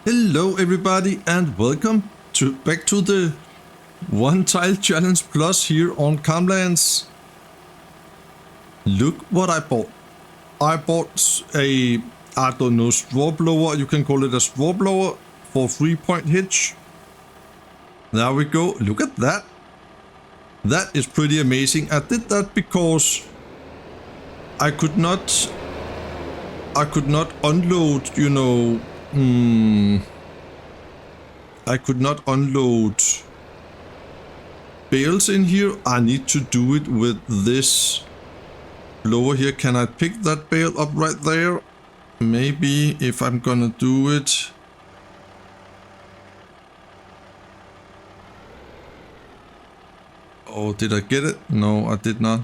Hello everybody and welcome back to the One Tile Challenge Plus here on Camlands. Look what I bought. I bought a, I don't know, straw blower, you can call it a straw blower for 3-point hitch. There we go, look at that. That is pretty amazing. I did that because I could not unload, you know, I could not unload bales in here. I need to do it with this blower here. Can I pick that bale up right there? Maybe if I'm gonna do it. Oh, did I get it? No, I did not.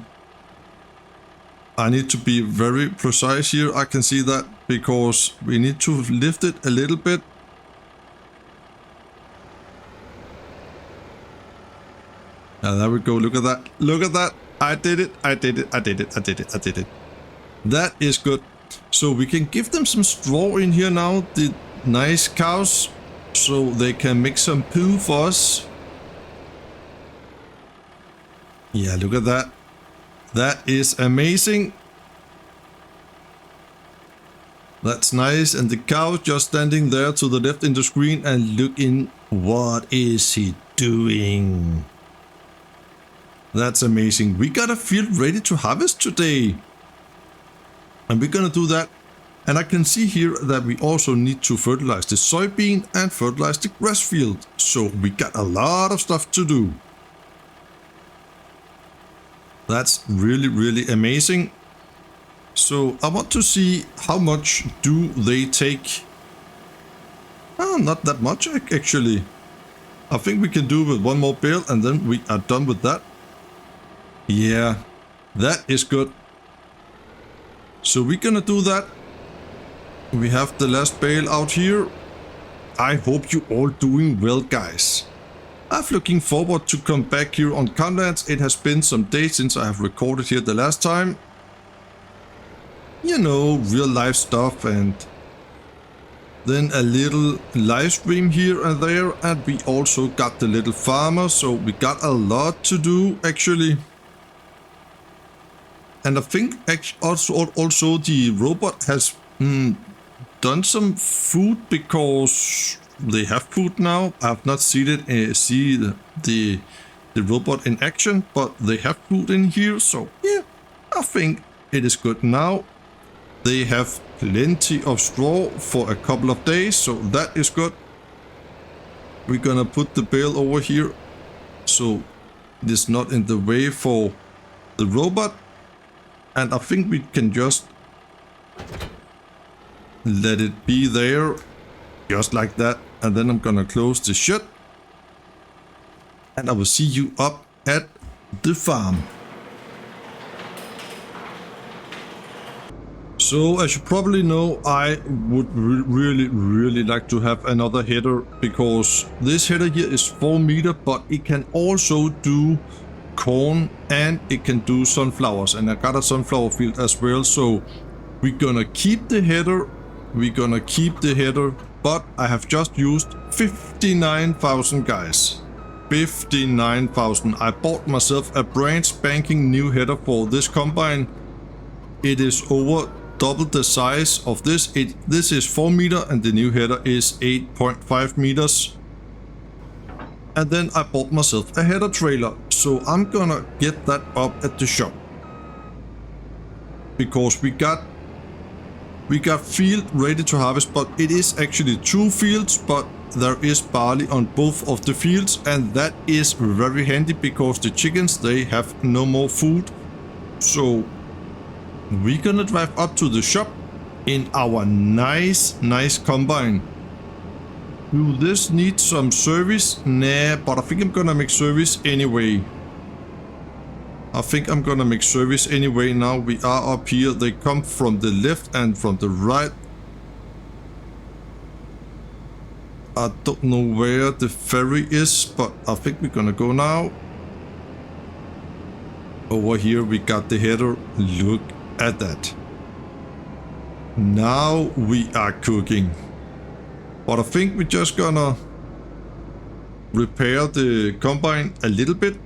I need to be very precise here. I can see that because we need to lift it a little bit. There we go. Look at that. Look at that. I did it. I did it. I did it. I did it. I did it. That is good. So we can give them some straw in here now. The nice cows. So they can make some poo for us. Yeah, look at that. That is amazing. That's nice. And the cow just standing there to the left in the screen and looking. What is he doing? That's amazing. We got a field ready to harvest today. And we're gonna do that. And I can see here that we also need to fertilize the soybean and fertilize the grass field. So we got a lot of stuff to do. That's really, really amazing. So I want to see how much do they take. Not that much actually. I think we can do with one more bale and then we are done with that. Yeah, that is good. So we're gonna do that. We have the last bale out here. I hope you all doing well, guys. I'm looking forward to come back here on Camlands. It has been some days since I have recorded here the last time. You know, real life stuff and then a little live stream here and there. And we also got the little farmer, so we got a lot to do actually. And I think also the robot has done some food because they have food now. I have not seen it, see the robot in action, but they have food in here. So yeah, I think it is good now. They have plenty of straw for a couple of days, so that is good. We're gonna put the bale over here so it is not in the way for the robot. And I think we can just let it be there, just like that. And then I'm gonna close the shed. And I will see you up at the farm. So as you probably know, I would really like to have another header, because this header here is 4 meter, but it can also do corn and it can do sunflowers, and I got a sunflower field as well. So we're gonna keep the header. But I have just used 59,000, guys. 59,000. I bought myself a brand spanking new header for this combine. It is over double the size of this. This is 4 meter and the new header is 8.5 meters. And then I bought myself a header trailer. So I'm gonna get that up at the shop. Because we got field ready to harvest, but it is actually 2 fields, but there is barley on both of the fields, and that is very handy because the chickens, they have no more food. So we're gonna drive up to the shop in our nice combine. Do this need some service? Nah, but I think I'm gonna make service anyway. Now we are up here. They come from the left and from the right. I don't know where the ferry is, but I think we're gonna go now. Over here we got the header. Look at that. Now we are cooking. But I think we're just gonna repair the combine a little bit.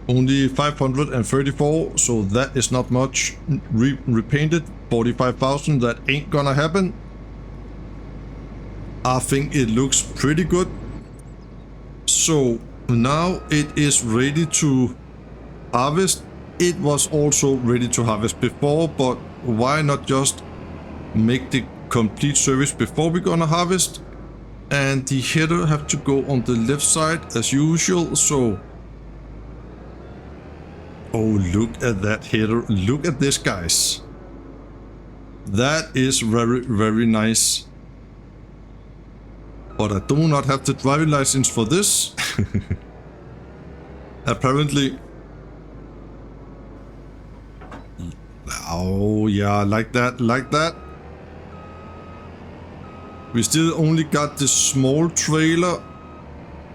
Only 534, so that is not much. Repainted 45,000, that ain't gonna happen. I think it looks pretty good. So now it is ready to harvest. It was also ready to harvest before, but why not just make the complete service before we're gonna harvest? And the header have to go on the left side as usual. So, oh, look at that header. Look at this, guys. That is very, very nice. But I do not have the driving license for this. Apparently. Oh yeah, like that, like that. We still only got this small trailer.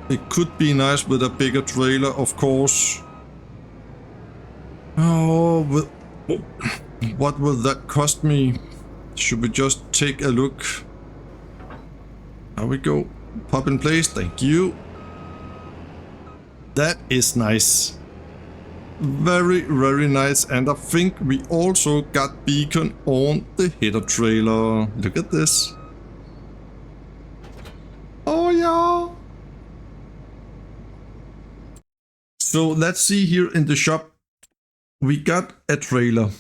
It could be nice with a bigger trailer, of course. Oh, what will that cost me? Should we just take a look? There we go. Pop in place. Thank you. That is nice. Very, very nice. And I think we also got beacon on the header trailer. Look at this. Oh yeah. So let's see here in the shop. We got a trailer.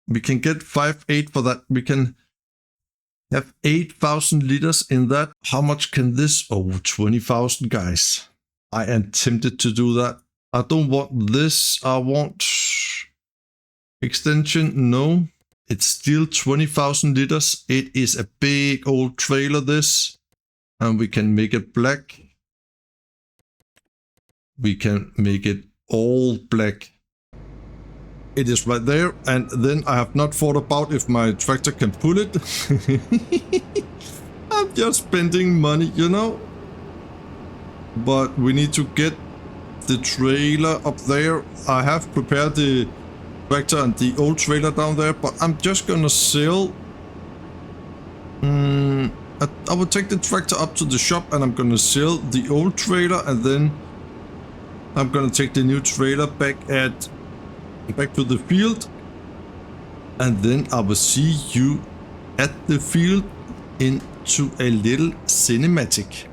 We can get 5.8 for that. We can have 8,000 liters in that. How much can this? Oh, 20,000, guys. I am tempted to do that. I don't want this. I want extension. No, it's still 20,000 liters. It is a big old trailer, this. And we can make it black. We can make it all black. It is right there. And then I have not thought about if my tractor can pull it. I'm just spending money, you know. But we need to get the trailer up there. I have prepared the tractor and the old trailer down there, but I'm just gonna sell. I will take the tractor up to the shop and I'm gonna sell the old trailer, and then I'm gonna take the new trailer back to the field, and then I will see you at the field into a little cinematic.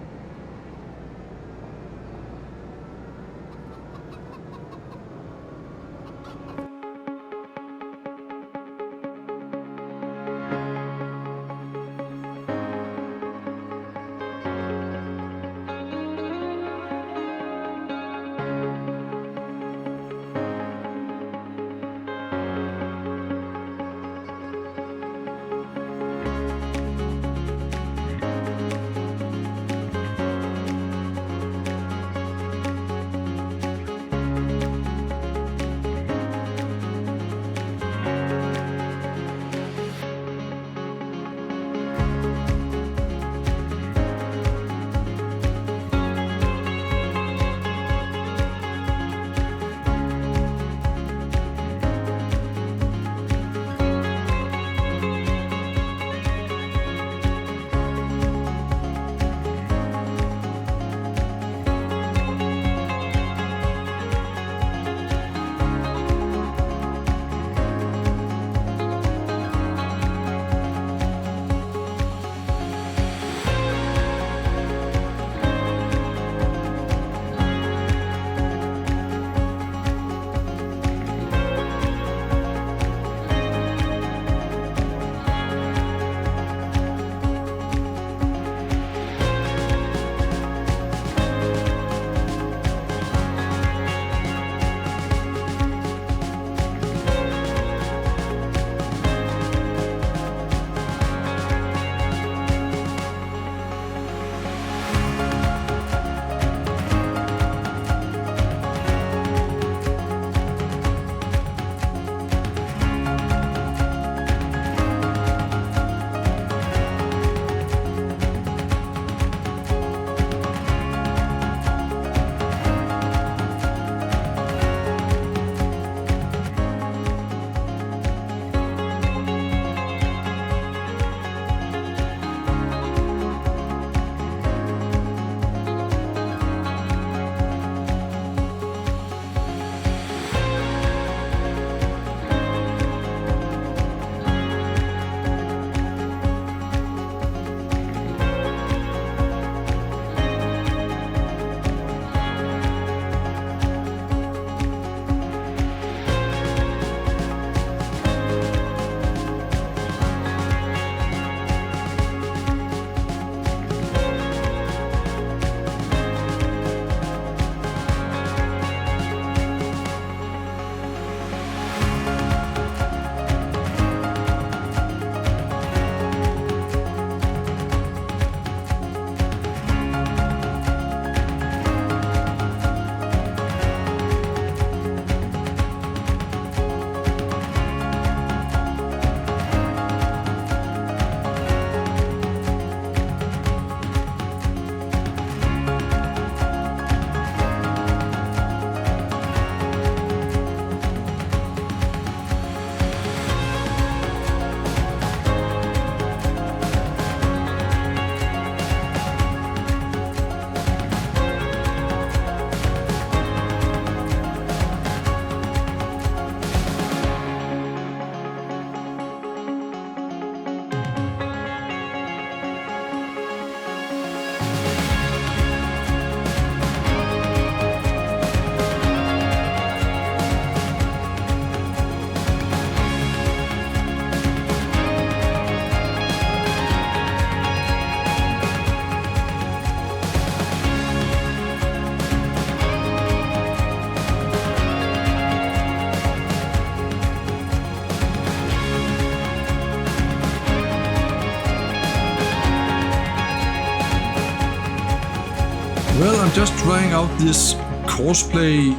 Well, I'm just trying out this Courseplay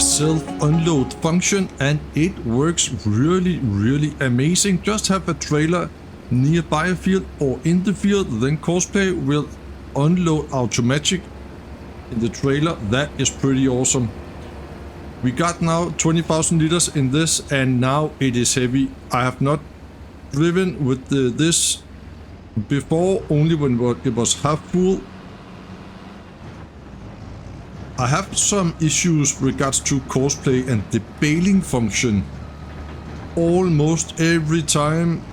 self-unload function and it works really amazing. Just have a trailer nearby a field or in the field, then Courseplay will unload automatic in the trailer. That is pretty awesome. We got now 20,000 liters in this and now it is heavy. I have not driven with this before, only when it was half full. I have some issues regards to Courseplay and the bailing function. Almost every time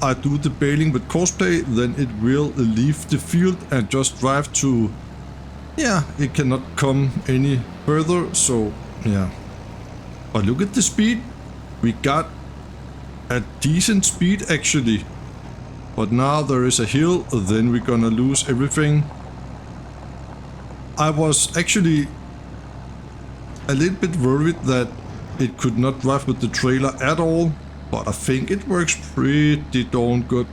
I do the bailing with Courseplay, then it will leave the field and just drive to... Yeah, it cannot come any further, so yeah. But look at the speed. We got a decent speed actually. But now there is a hill, then we're gonna lose everything. I was actually a little bit worried that it could not drive with the trailer at all, but I think it works pretty darn good.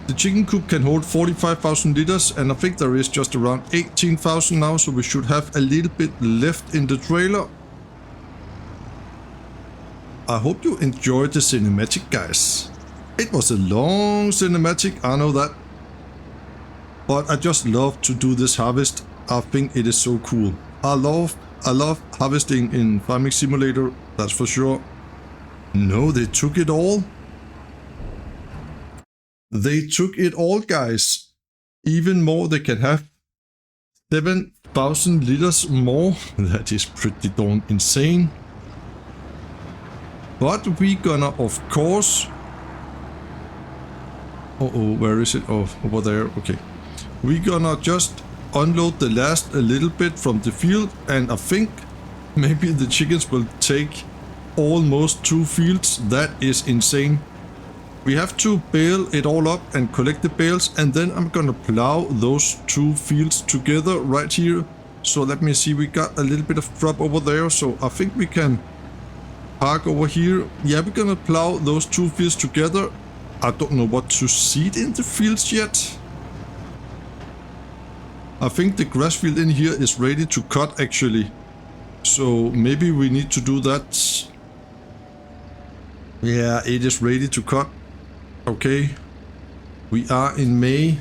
The chicken coop can hold 45,000 liters and I think there is just around 18,000 now, so we should have a little bit left in the trailer. I hope you enjoyed the cinematic, guys. It was a long cinematic, I know that. But I just love to do this harvest. I think it is so cool. I love harvesting in Farming Simulator, that's for sure. No, they took it all. They took it all, guys. Even more, they can have 7,000 liters more. That is pretty darn insane. But we gonna, of course... Uh-oh, where is it? Oh, over there, okay. We gonna just unload the last a little bit from the field, and I think maybe the chickens will take almost 2 fields. That is insane. We have to bale it all up and collect the bales, and then I'm gonna plow those 2 fields together right here. So let me see, we got a little bit of drop over there, so I think we can park over here. Yeah, we're gonna plow those 2 fields together. I don't know what to seed in the fields yet. I think the grass field in here is ready to cut actually. So maybe we need to do that. Yeah, it is ready to cut. Okay. We are in May.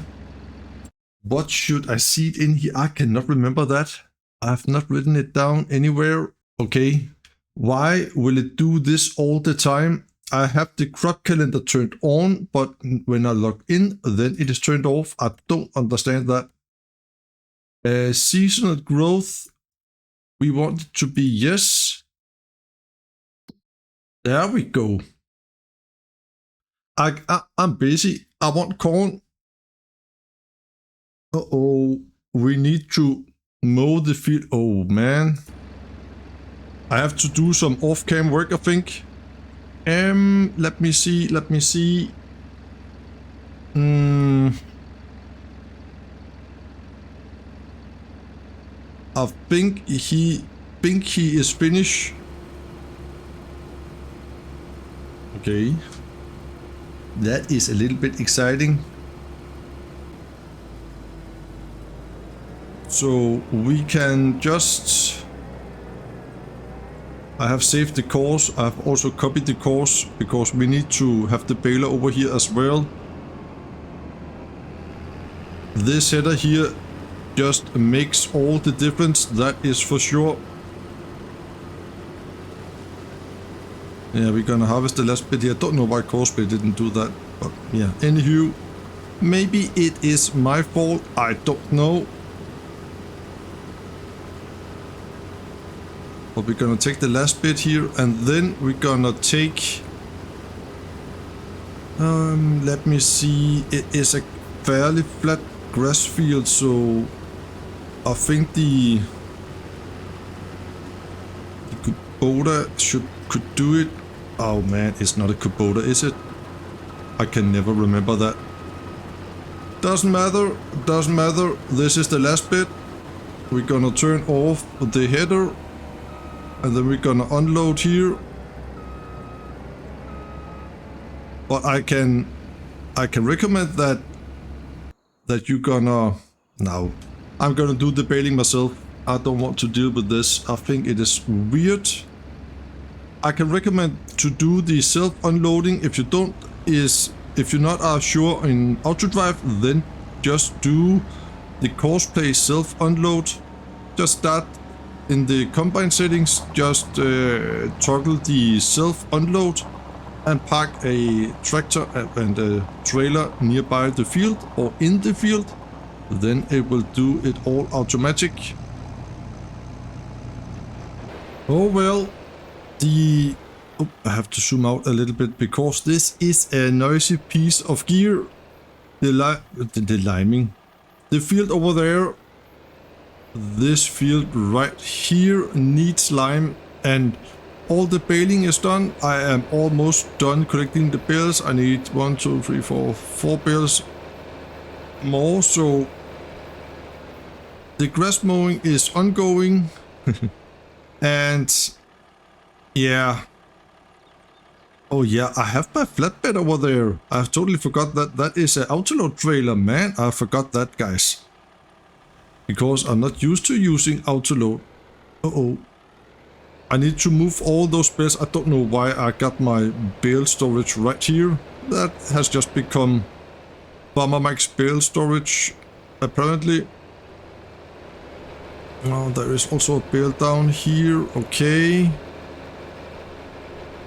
What should I seed in here? I cannot remember that. I have not written it down anywhere. Okay. Why will it do this all the time? I have the crop calendar turned on, but when I log in, then it is turned off. I don't understand that. Seasonal growth. We want it to be yes. There we go. I'm busy. I want corn. Uh-oh. We need to mow the field. Oh, man. I have to do some off-cam work, I think. Let me see. I think he is finished. Okay. That is a little bit exciting. So we can just... I have saved the course. I have also copied the course because we need to have the baler over here as well. This header here just makes all the difference, that is for sure. Yeah, we're gonna harvest the last bit here. I don't know why Courseplay didn't do that, but yeah. Anywho, maybe it is my fault. I don't know. But we're gonna take the last bit here, and then we're gonna take... let me see. It is a fairly flat grass field, so I think the Kubota could do it. Oh man, it's not a Kubota, is it? I can never remember that. Doesn't matter, doesn't matter. This is the last bit. We're gonna turn off the header, and then we're gonna unload here. But I can recommend that you're gonna... Now, I'm gonna do the baling myself. I don't want to deal with this. I think it is weird. I can recommend to do the self-unloading. If you're not sure in AutoDrive, then just do the Courseplay self-unload. Just start in the combine settings, just toggle the self-unload and park a tractor and a trailer nearby the field or in the field. Then it will do it all automatic. Oh well, I have to zoom out a little bit because this is a noisy piece of gear. The liming. The field over there, this field right here needs lime, and all the baling is done. I am almost done collecting the bales. I need 1, 2, 3, 4 bales more. So the grass mowing is ongoing. And yeah. Oh yeah, I have my flatbed over there. I totally forgot that that is an autoload trailer. Man, I forgot that, guys. Because I'm not used to using autoload. Uh-oh. I need to move all those bales. I don't know why I got my bale storage right here. That has just become Bomber Max bale storage, apparently. Oh, there is also a bale down here. Okay.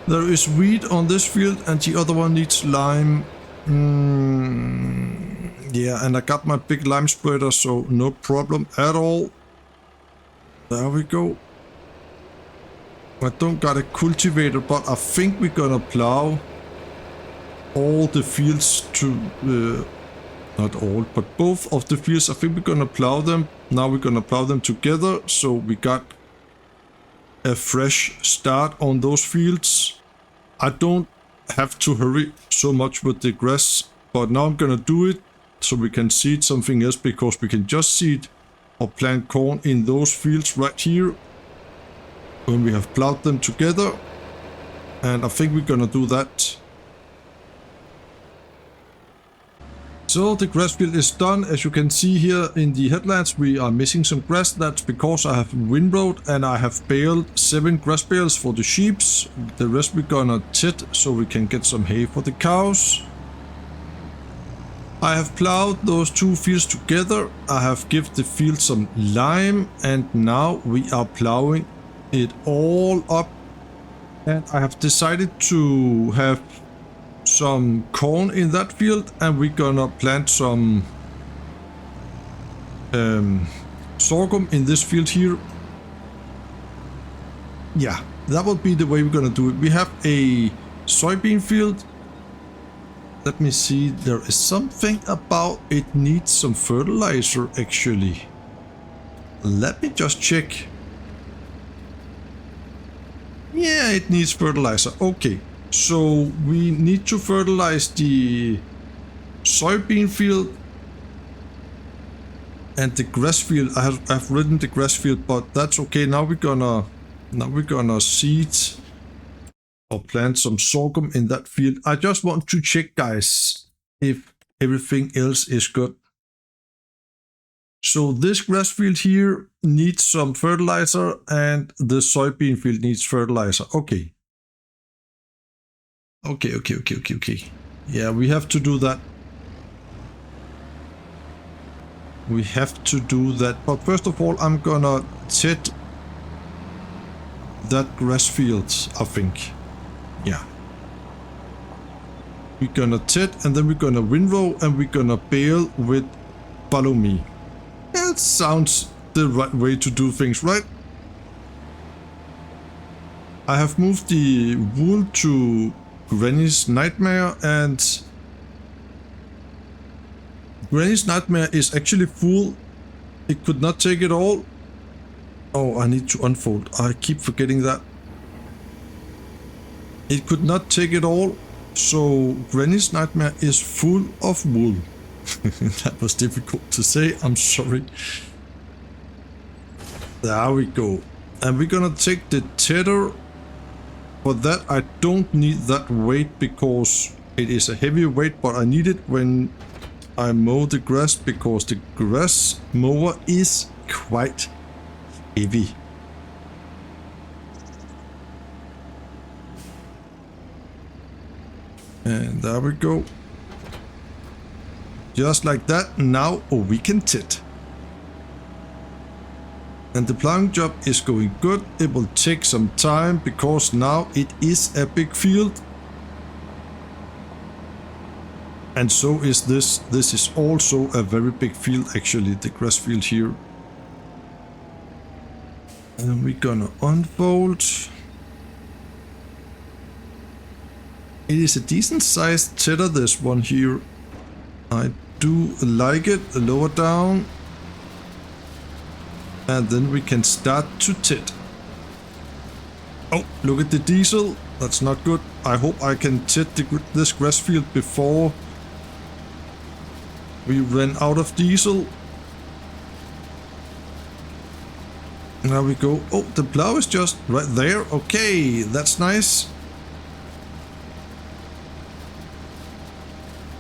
There is wheat on this field and the other one needs lime. Yeah, and I got my big lime spreader, so no problem at all. There we go. I don't got a cultivator, but I think we're gonna plow all the fields to... not all, but both of the fields. I think we're gonna plow them. Now we're gonna plow them together, so we got a fresh start on those fields. I don't have to hurry so much with the grass, but now I'm gonna do it so we can seed something else, because we can just seed or plant corn in those fields right here when we have plowed them together, and I think we're gonna do that. So the grass field is done. As you can see here in the headlands, we are missing some grass. That's because I have windrowed and I have baled 7 grass bales for the sheeps. The rest we're gonna tit so we can get some hay for the cows. I have plowed those 2 fields together. I have given the field some lime, and now we are plowing it all up. And I have decided to have some corn in that field, and we're gonna plant some sorghum in this field here. Yeah, that will be the way we're gonna do it. We have a soybean field. Let me see, there is something about it needs some fertilizer actually. Let me just check. Yeah, it needs fertilizer. Okay. So we need to fertilize the soybean field and the grass field. I've written the grass field, but that's okay. Now we're gonna seed or plant some sorghum in that field. I just want to check, guys, if everything else is good. So this grass field here needs some fertilizer, and the soybean field needs fertilizer. Okay. Okay. Yeah, we have to do that. We have to do that. But first of all, I'm gonna tit that grass field, I think. Yeah. We're gonna tit, and then we're gonna windrow, and we're gonna bale with follow me. That sounds the right way to do things, right? I have moved the wool to Granny's Nightmare, and Granny's Nightmare is actually full. It could not take it all. Oh, I need to unfold. I keep forgetting that. It could not take it all, so Granny's Nightmare is full of wool. That was difficult to say, I'm sorry. There we go. And we're gonna take the tether. For that, I don't need that weight because it is a heavy weight, but I need it when I mow the grass because the grass mower is quite heavy. And there we go. Just like that, now we can tit. And the plowing job is going good. It will take some time because now it is a big field. And so is this. This is also a very big field, actually, the grass field here. And we're gonna unfold. It is a decent sized tether, this one here. I do like it. Lower down. And then we can start to tit. Oh, look at the diesel. That's not good. I hope I can tit this grass field before we ran out of diesel. There we go. Oh, the plow is just right there. Okay, that's nice.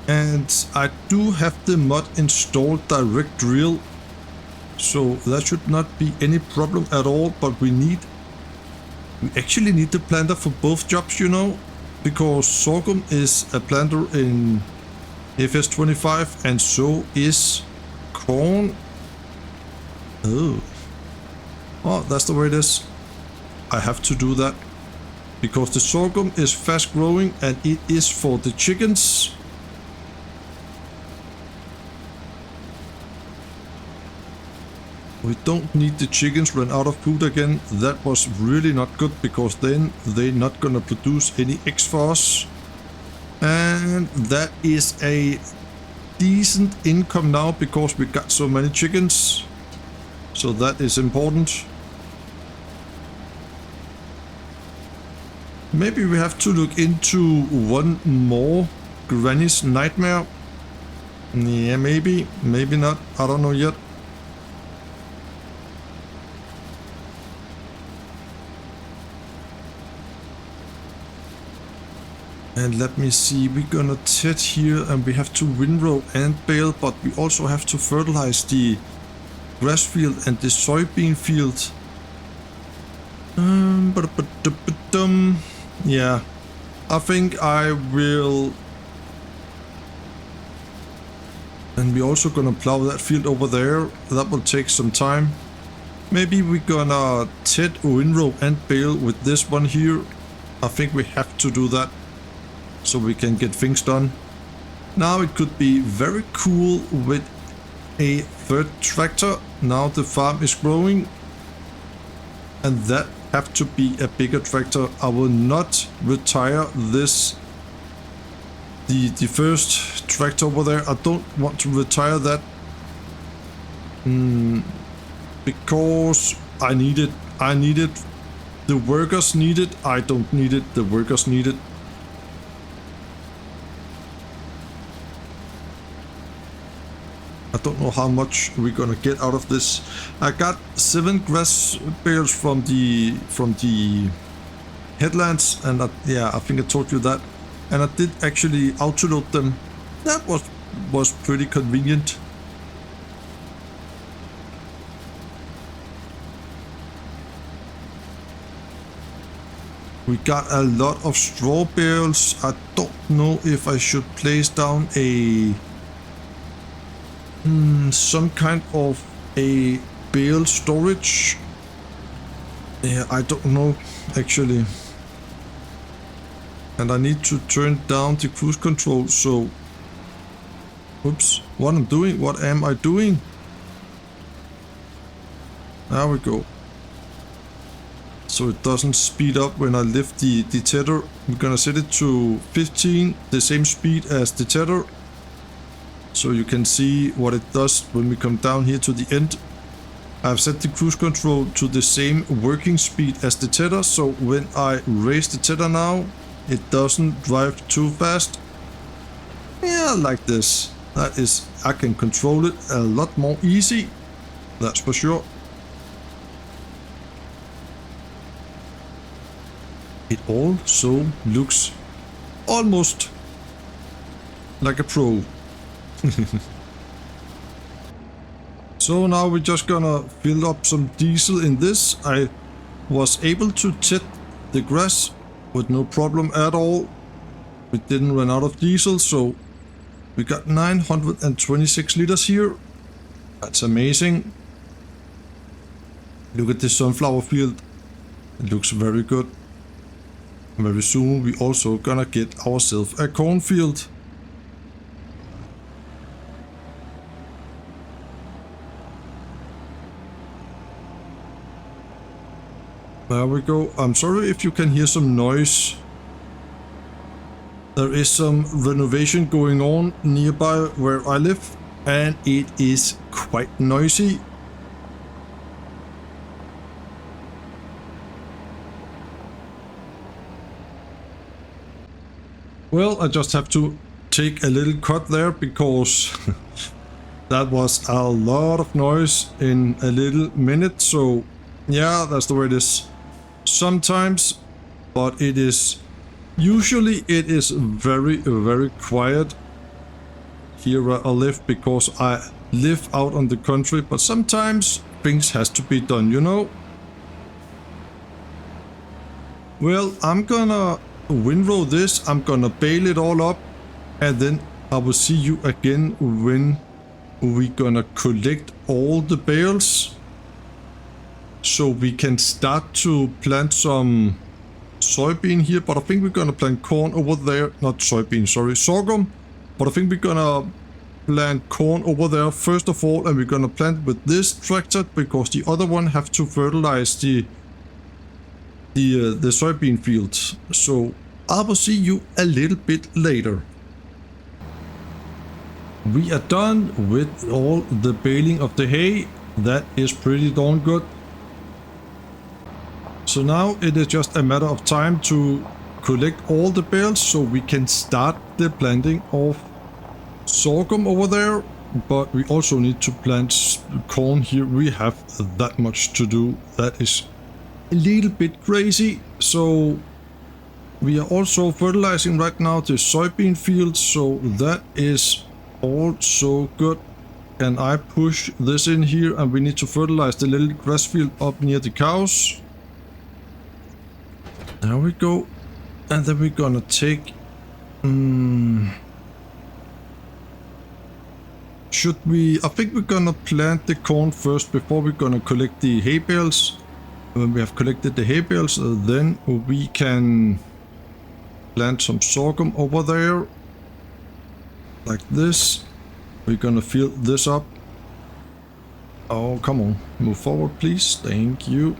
And I do have the mod installed direct drill, so that should not be any problem at all. But we actually need the planter for both jobs, you know, because sorghum is a planter in FS25 and so is corn. Oh, that's the way it is. I have to do that because the sorghum is fast growing and it is for the chickens. We don't need the chickens run out of food again. That was really not good because then they're not gonna produce any eggs for us. And that is a decent income now because we got so many chickens. So that is important. Maybe we have to look into one more Granny's Nightmare. Yeah, maybe. Maybe not. I don't know yet. And let me see, we're gonna tit here and we have to windrow and bale, but we also have to fertilize the grass field and the soybean field. Yeah, I think I will. And we're also gonna plow that field over there. That will take some time. Maybe we're gonna tit, windrow and bale with this one here. I think we have to do that, so we can get things done. Now it could be very cool with a third tractor. Now the farm is growing and that have to be a bigger tractor. I will not retire this, the first tractor over there. I don't want to retire that because I need it. I need it. The workers need it. I don't need it. The workers need it. I don't know how much we're gonna get out of this. I got 7 grass bales from the headlands, and I think I told you that. And I did actually autoload them. That was pretty convenient. We got a lot of straw bales. I don't know if I should place down a some kind of a bale storage. Yeah, I don't know actually. And I need to turn down the cruise control, so oops, what am I doing? There we go. So it doesn't speed up when I lift the tether. I'm gonna set it to 15, the same speed as the tether, so you can see what it does when we come down here to the end. I've set the cruise control to the same working speed as the tether, so when I raise the tether now, it doesn't drive too fast. Yeah, like this. That is, I can control it a lot more easy, that's for sure. It also looks almost like a pro. So now we're just gonna fill up some diesel in this. I was able to tip the grass with no problem at all. We didn't run out of diesel, so we got 926 liters here. That's amazing. Look at this sunflower field. It looks very good. Very soon we also gonna get ourselves a cornfield. There we go. I'm sorry if you can hear some noise. There is some renovation going on nearby where I live, and it is quite noisy. Well, I just have to take a little cut there because that was a lot of noise in a little minute. So yeah, that's the way it is sometimes, but it is usually very, very quiet here where I live because I live out on the country, but sometimes things has to be done, you know. Well, I'm gonna windrow this, I'm gonna bale it all up, and then I will see you again when we gonna collect all the bales so we can start to plant some soybean here. But I think we're gonna plant corn over there, not soybean, sorry, sorghum, but I think we're gonna plant corn over there first of all, and we're gonna plant with this tractor because the other one have to fertilize the soybean fields. So I will see you a little bit later. We are done with all the baling of the hay. That is pretty darn good. So now it is just a matter of time to collect all the bales so we can start the planting of sorghum over there. But we also need to plant corn here. We have that much to do. That is a little bit crazy. So we are also fertilizing right now the soybean fields, so that is also good. And I push this in here, and we need to fertilize the little grass field up near the cows. There we go. And then we're gonna take should we? I think we're gonna plant the corn first before we're gonna collect the hay bales. When we have collected the hay bales, then we can plant some sorghum over there. Like this. We're gonna fill this up. Oh, come on. Move forward, please. Thank you.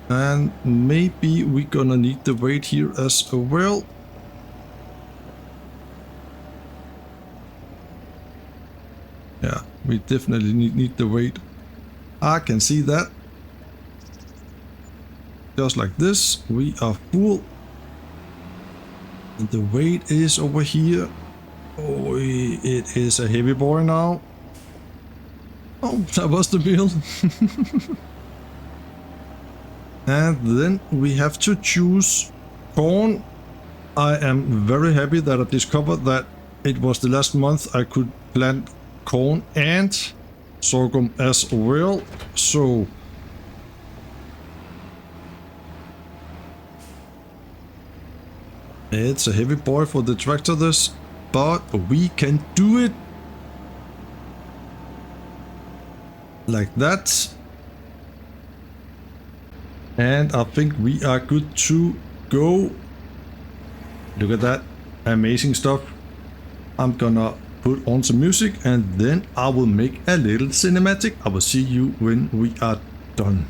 And maybe we're gonna need the weight here as well. Yeah, we definitely need the weight. I can see that. Just like this, we are full. And the weight is over here. Oh, it is a heavy boy now. Oh, that was the meal. And then we have to choose corn. I am very happy that I discovered that it was the last month I could plant corn and sorghum as well. So it's a heavy boy for the tractor this, but we can do it like that. And I think we are good to go. Look at that, amazing stuff. I'm gonna put on some music and then I will make a little cinematic. I will see you when we are done.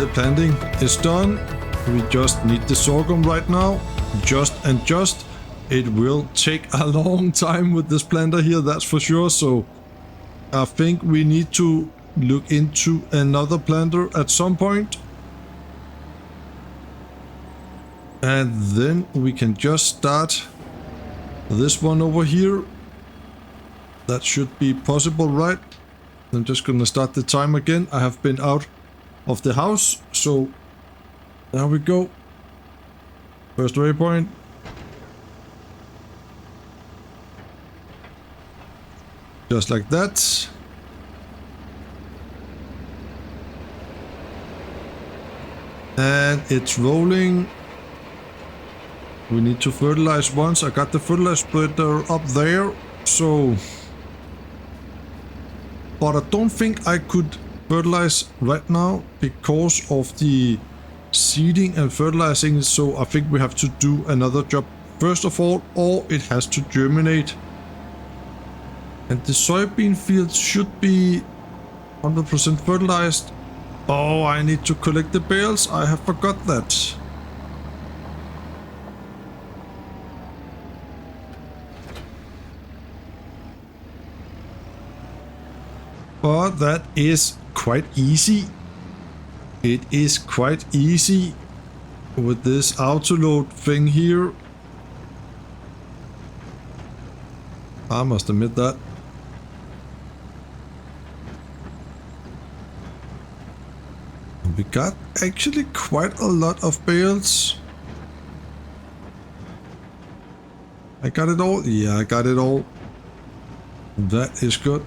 The planting is done. We just need the sorghum right now. Just. It will take a long time with this planter here, that's for sure. So I think we need to look into another planter at some point. And then we can just start this one over here. That should be possible, right? I'm just gonna start the time again. I have been out of the house, so there we go. First waypoint. Just like that. And it's rolling. We need to fertilize once. I got the fertilizer spreader up there, so... But I don't think I could fertilize right now because of the seeding and fertilizing, so I think we have to do another job first of all, or it has to germinate. And the soybean field should be 100% fertilized. Oh, I need to collect the bales. I have forgot that. But that is quite easy. It is quite easy with this autoload thing here. I must admit that. We got actually quite a lot of bales. I got it all? Yeah, I got it all. That is good.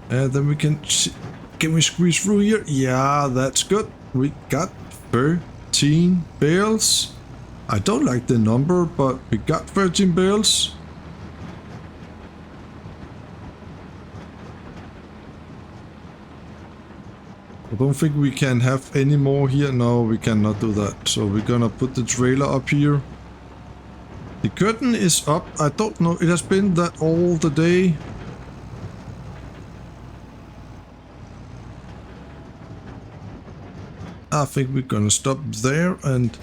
And then we can we squeeze through here? Yeah, that's good. We got 13 bales. I don't like the number, but we got 13 bales. I don't think we can have any more here. No, we cannot do that. So we're gonna put the trailer up here. The curtain is up. I don't know. It has been that all the day. I think we're gonna stop there and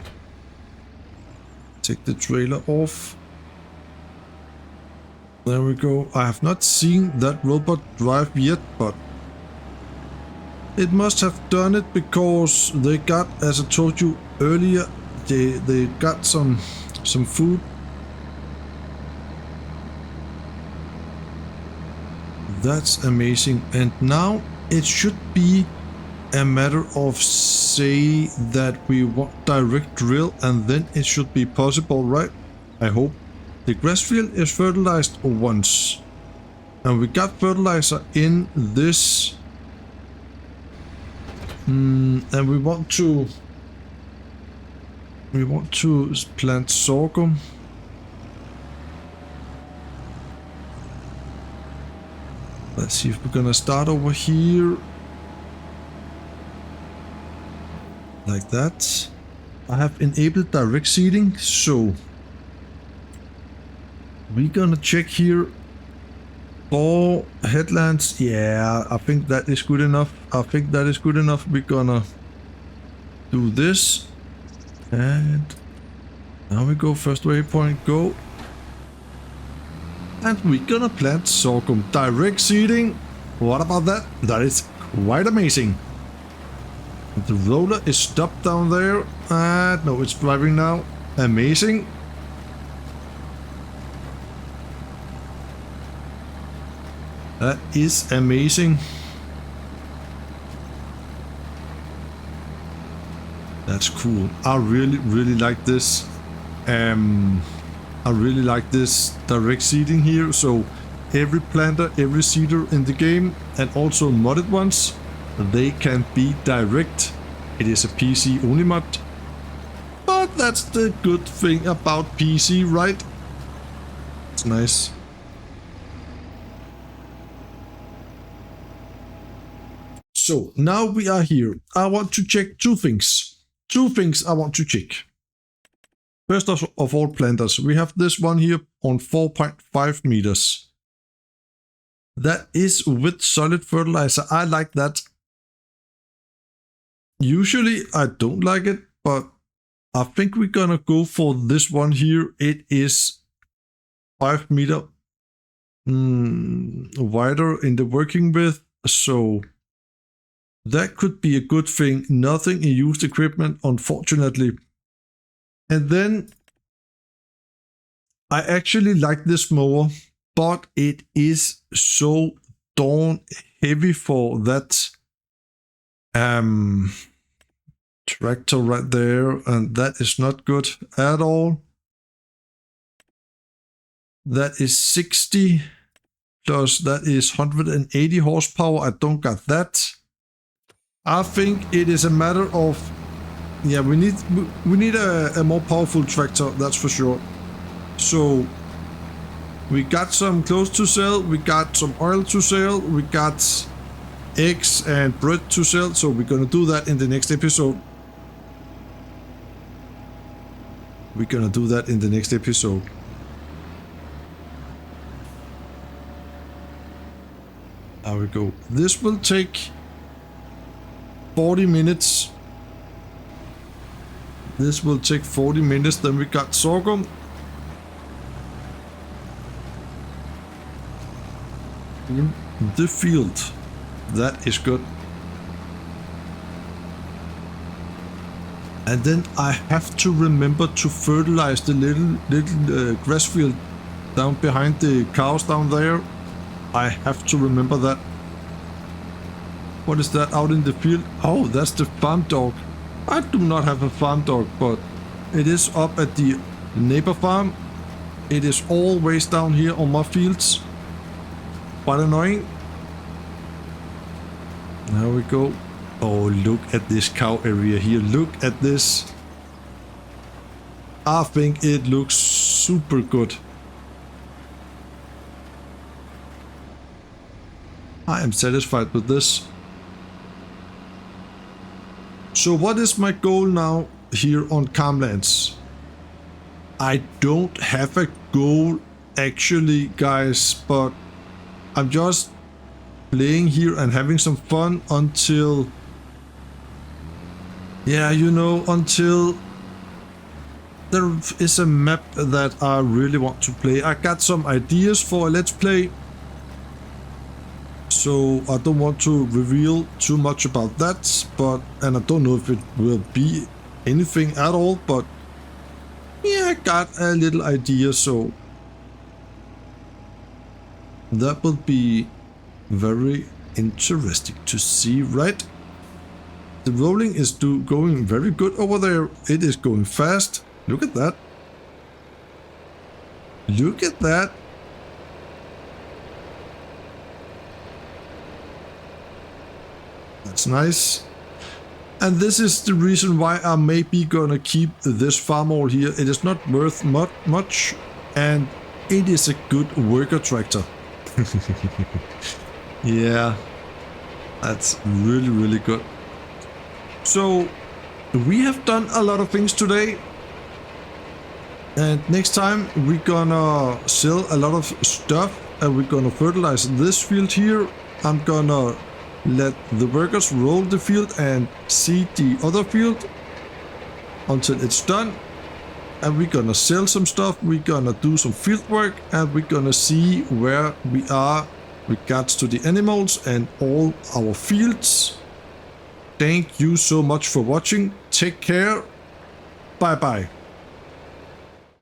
take the trailer off. There we go. I have not seen that robot drive yet, but it must have done it because they got, as I told you earlier, they got some food. That's amazing. And now it should be a matter of say that we want direct drill, and then it should be possible, right? I hope. The grass field is fertilized once, and we got fertilizer in this. And we want to plant sorghum. Let's see if we're gonna start over here. Like that. I have enabled direct seeding, so we're gonna check here. 4 headlands. Yeah, I think that is good enough. We're gonna do this. And now we go. First waypoint, go. And we're gonna plant sorghum. Direct seeding. What about that? That is quite amazing. The roller is stopped down there. No, it's driving now. Amazing. That is amazing. That's cool. I really like this. I really like this direct seeding here. So every planter, every seeder in the game, and also modded ones, they can be direct. It is a PC only mod. But that's the good thing about PC, right? It's nice. So now we are here. I want to check two things. I want to check. First of all, planters. We have this one here on 4.5 meters. That is with solid fertilizer. I like that. Usually I don't like it, but I think we're gonna go for this one here. It is 5 meter wider in the working width, so that could be a good thing. Nothing in used equipment, unfortunately. And then I actually like this mower, but it is so darn heavy for that tractor right there, and that is not good at all. That is 60 plus that is 180 horsepower. I don't got that. I think it is a matter of, yeah, we need a more powerful tractor, that's for sure. So we got some clothes to sell, we got some oil to sell, we got eggs and bread to sell, so we're gonna do that in the next episode. There we go. This will take 40 minutes. Then we got sorghum. In the field. That is good. And then I have to remember to fertilize the little grass field down behind the cows down there. I have to remember that. What is that out in the field? Oh, that's the farm dog. I do not have a farm dog, but it is up at the neighbor farm. It is always down here on my fields. Quite annoying. There we go. Oh, look at this cow area here. Look at this. I think it looks super good. I am satisfied with this. So what is my goal now here on Calmlands? I don't have a goal actually, guys, but I'm just playing here and having some fun until, yeah, you know, until there is a map that I really want to play. I got some ideas for a let's play, so I don't want to reveal too much about that, and I don't know if it will be anything at all, but yeah, I got a little idea, so that will be very interesting to see, right? The rolling is going very good over there. It is going fast. Look at that. Look at that. That's nice. And this is the reason why I may be gonna keep this farm all here. It is not worth much, and it is a good worker tractor. Yeah, that's really, really good. So we have done a lot of things today, and next time we're gonna sell a lot of stuff, and we're gonna fertilize this field here. I'm gonna let the workers roll the field and seed the other field until it's done, and we're gonna sell some stuff. We're gonna do some field work, and we're gonna see where we are regards to the animals and all our fields. Thank you so much for watching. Take care. Bye bye.